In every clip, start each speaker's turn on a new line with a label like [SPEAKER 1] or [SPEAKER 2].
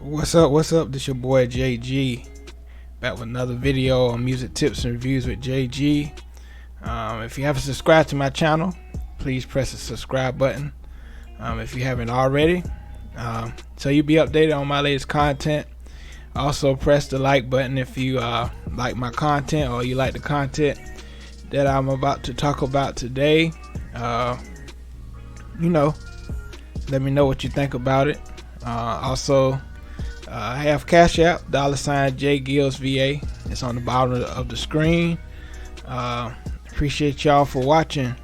[SPEAKER 1] What's up? What's up? This your boy JG, back with another video on music tips and reviews with JG. If you haven't subscribed to my channel, please press the subscribe button if you haven't already, so you'll be updated on my latest content. Also press the like button if you like my content or you like the content that I'm about to talk about today. Let me know what you think about it. Also, I have Cash App, $JGillsVA. It's on the bottom of the screen. Appreciate y'all for watching.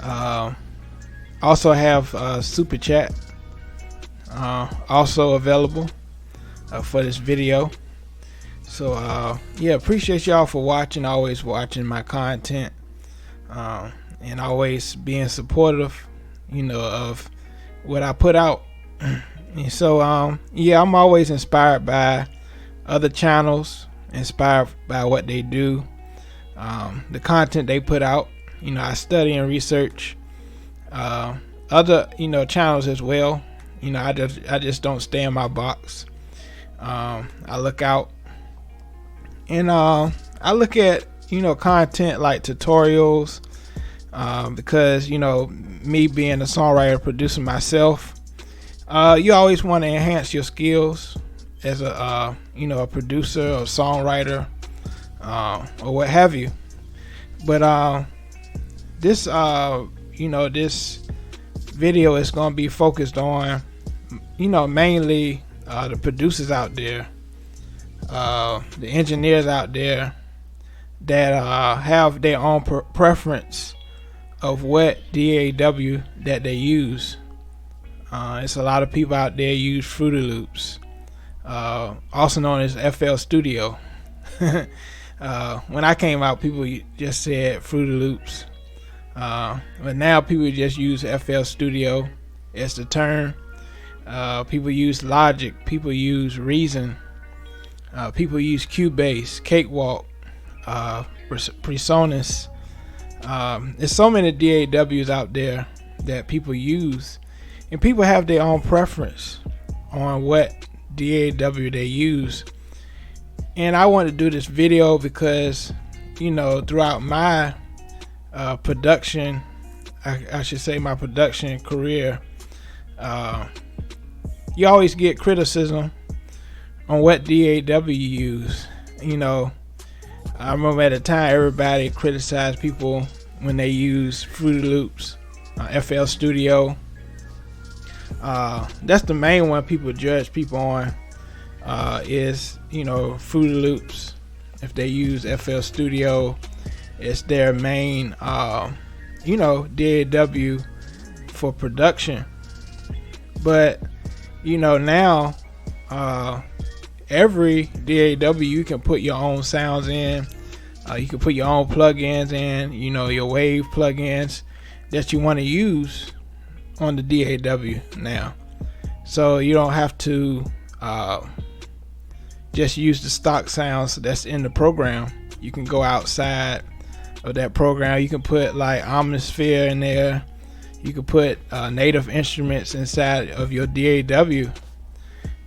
[SPEAKER 1] Also have Super Chat also available for this video. So appreciate y'all for watching, always watching my content, and always being supportive, of what I put out. And so I'm always inspired by other channels, inspired by what they do, the content they put out. I study and research other channels as well. I just don't stay in my box. I look out and I look at content like tutorials, because me being a songwriter, producer myself, you always want to enhance your skills as a producer or songwriter, or what have you. But this video is going to be focused on mainly the producers out there, the engineers out there that have their own preference of what DAW that they use. It's a lot of people out there use Fruity Loops, also known as FL Studio. When I came out, people just said Fruity Loops, but now people just use FL Studio as the term. People use Logic, people use Reason, people use Cubase, Cakewalk, Presonus. There's so many DAWs out there that people use, and people have their own preference on what DAW they use. And I want to do this video because throughout my production, I should say my production career, you always get criticism on what DAW you use. I remember at the time everybody criticized people when they use Fruity Loops, FL Studio. That's the main one people judge people on, is Fruity Loops. If they use FL Studio, it's their main DAW for production. But now every DAW you can put your own sounds in. You can put your own plugins in, your wave plugins that you want to use on the DAW now. So you don't have to just use the stock sounds that's in the program. You can go outside of that program. You can put like Omnisphere in there. You can put native instruments inside of your DAW.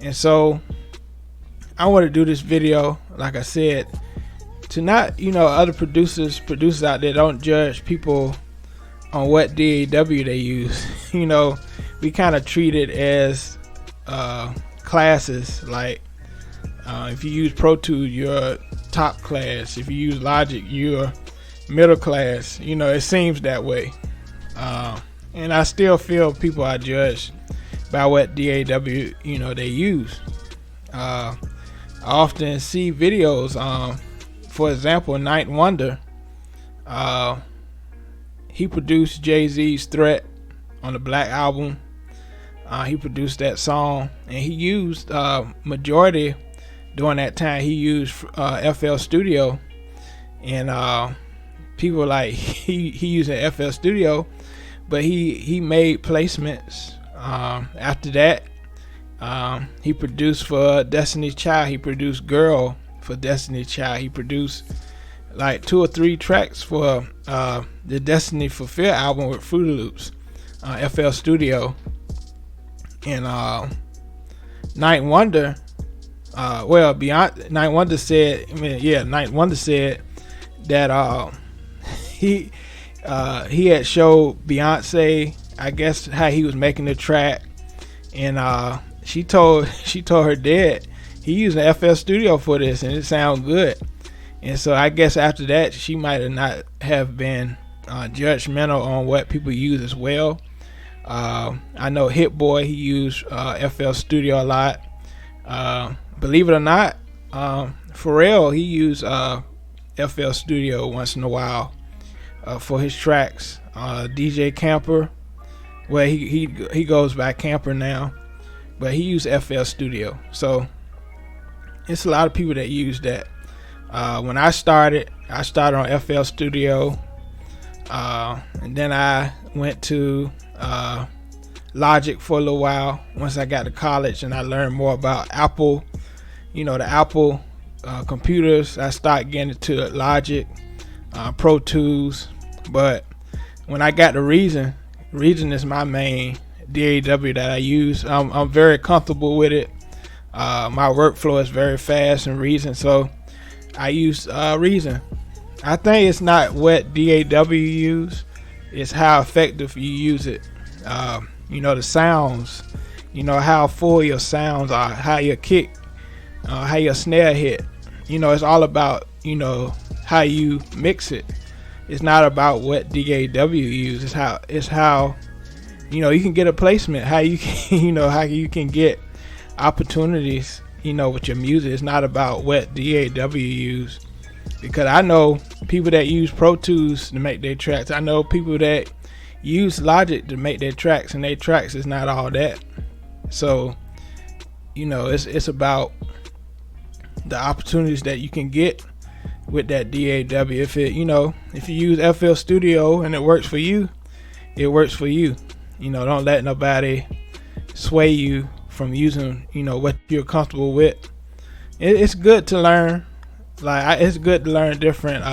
[SPEAKER 1] And so I want to do this video, like I said, to not, other producers out there, don't judge people on what DAW they use. We kind of treat it as classes. Like if you use Pro Tools, you're top class. If you use Logic, you're middle class. It seems that way. And I still feel people are judged by what DAW they use. I often see videos, for example, Night Wonder, he produced Jay-Z's Threat on the Black album. He produced that song, and he used majority during that time. He used FL Studio, and people like he using FL Studio, but he made placements. After that, he produced for Destiny's Child. He produced Girl for Destiny's Child. He produced like 2 or 3 tracks for the Destiny Fulfill album with Fruity Loops, FL Studio. And Ninth Wonder, Beyonce, Ninth Wonder said, Ninth Wonder said that he had showed Beyonce, I guess, how he was making the track, and she told her dad he used an FL Studio for this, and it sounded good. And so I guess after that, she might have not have been judgmental on what people use as well. I know Hit Boy, he used FL Studio a lot. Believe it or not, Pharrell, he used FL Studio once in a while for his tracks. DJ Camper, well, he goes by Camper now, but he used FL Studio. So it's a lot of people that use that. When I started on FL Studio, and then I went to Logic for a little while once I got to college, and I learned more about Apple, the Apple computers. I started getting into Logic, Pro Tools, but when I got to Reason is my main DAW that I use. I'm very comfortable with it. My workflow is very fast in Reason, so I use Reason. I think it's not what DAW use, it's how effective you use it. The sounds, how full your sounds are, how your kick, how your snare hit. It's all about, how you mix it. It's not about what DAW use. It's how you can get a placement, how you can, how you can get opportunities, with your music. It's not about what DAW use, because I know people that use Pro Tools to make their tracks. I know people that use Logic to make their tracks, and their tracks is not all that. So it's about the opportunities that you can get with that DAW. If you use FL Studio and it works for you, it works for you. Don't let nobody sway you from using what you're comfortable with. It's good to learn, it's good to learn different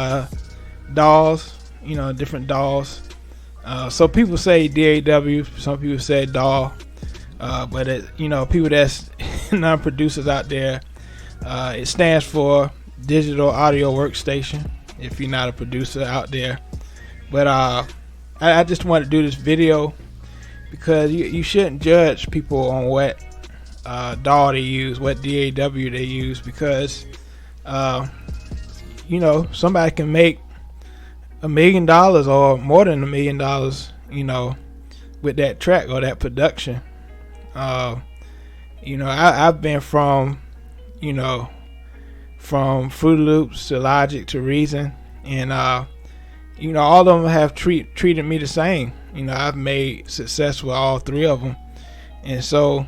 [SPEAKER 1] DAWs, different DAWs. So people say DAW, some people say DAW, but people that's non-producers out there, it stands for Digital Audio Workstation, if you're not a producer out there. But I just want to do this video because you shouldn't judge people on what DAW they use, what DAW they use, because somebody can make $1 million or more than $1 million, with that track or that production. I've been from Fruity Loops to Logic to Reason, and all of them have treated me the same. I've made success with all three of them, and so,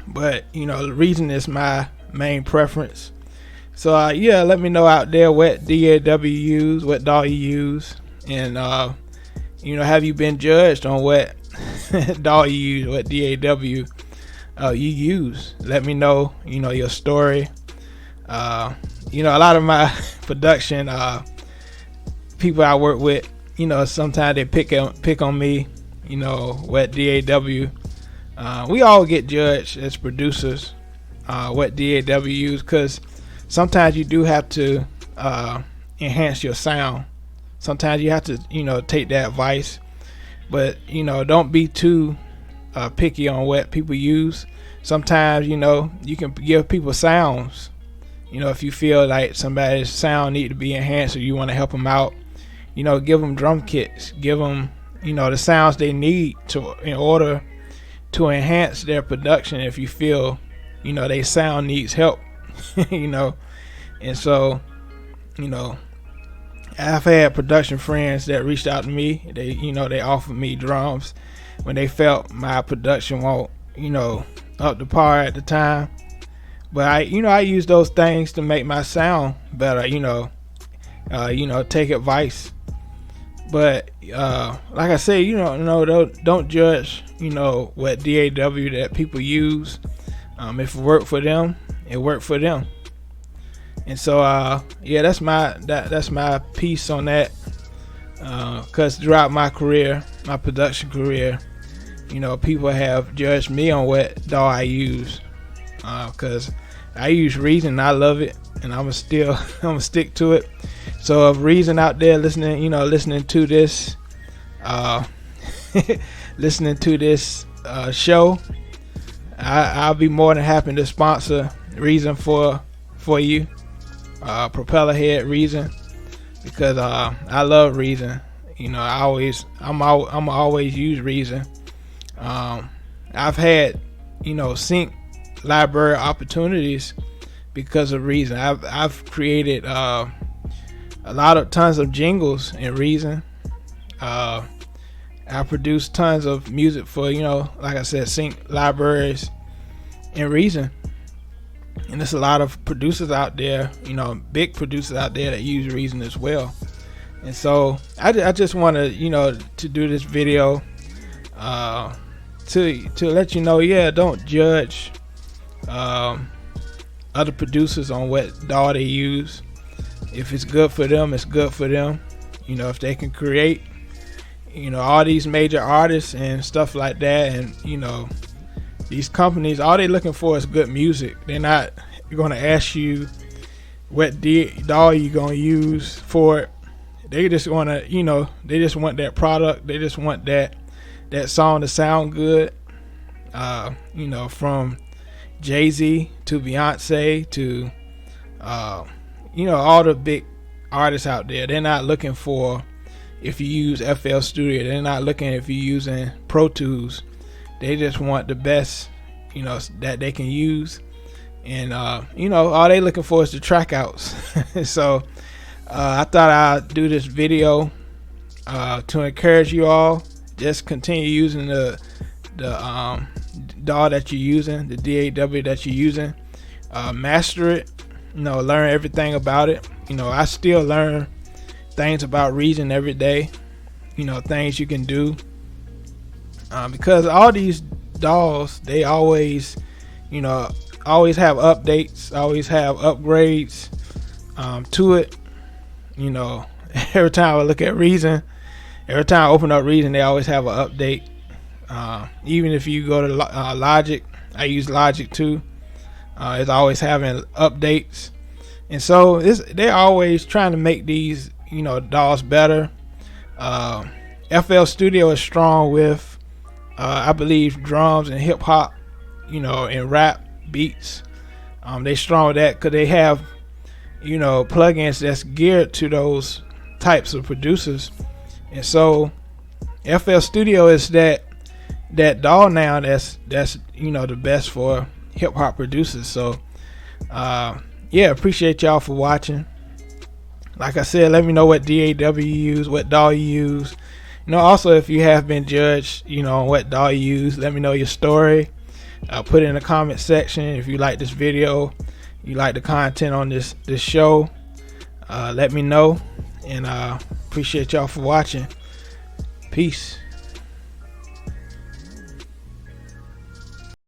[SPEAKER 1] but the Reason is my main preference. So let me know out there what DAW you use, what DAW you use, and have you been judged on what DAW you use, what DAW you use? Let me know, your story. A lot of my production people I work with, sometimes they pick on me, what DAW. We all get judged as producers, what DAW use, because sometimes you do have to enhance your sound. Sometimes you have to, take that advice, but don't be too picky on what people use. Sometimes you can give people sounds. If you feel like somebody's sound need to be enhanced or you want to help them out, give them drum kits, give them the sounds they need in order to enhance their production. If you feel their sound needs help. And so I've had production friends that reached out to me. They offered me drums when they felt my production won't up to par at the time, but I use those things to make my sound better. Take advice, but like I say, don't judge what DAW that people use. If it worked for them, it worked for them. And so that's my piece on that, because throughout my career, my production career, people have judged me on what DAW I use, because I use Reason and I love it, and I'm gonna stick to it. So if Reason out there listening, listening to this, listening to this show, I'll be more than happy to sponsor Reason for you, propeller head Reason, because I love Reason. I'm always use Reason. I've had sync library opportunities because of Reason. I've created tons of jingles in Reason. I produced tons of music for like I said, sync libraries in Reason. And there's a lot of producers out there, big producers out there that use Reason as well. And so I just want to to do this video to let you know, don't judge other producers on what DAW they use. If it's good for them, it's good for them. If they can create, all these major artists and stuff like that, and these companies, all they're looking for is good music. They're not going to ask you what DAW you going to use for it. They just want to, they just want that product. They just want that song to sound good. From Jay-Z to Beyonce to, all the big artists out there. They're not looking for if you use FL Studio. They're not looking if you're using Pro Tools. They just want the best, that they can use. And, all they looking for is the track outs. So I thought I'd do this video to encourage you all. Just continue using the DAW that you're using, the D.A.W that you're using. Master it. Learn everything about it. I still learn things about Reason every day. Things you can do. Because all these DAWs, they always have updates, always have upgrades to it. Every time I look at Reason, every time I open up Reason, they always have an update. Even if you go to Logic, I use Logic too. It's always having updates, and so they're always trying to make these DAWs better. FL Studio is strong with I believe drums and hip hop, and rap beats. They strong with that because they have plugins that's geared to those types of producers. And so FL Studio is that DAW now that's the best for hip hop producers. So appreciate y'all for watching. Like I said, let me know what D.A.W you use, what DAW you use. Also if you have been judged on what DAW you use, let me know your story. Put it in the comment section. If you like this video, you like the content on this show, let me know. And appreciate y'all for watching. Peace.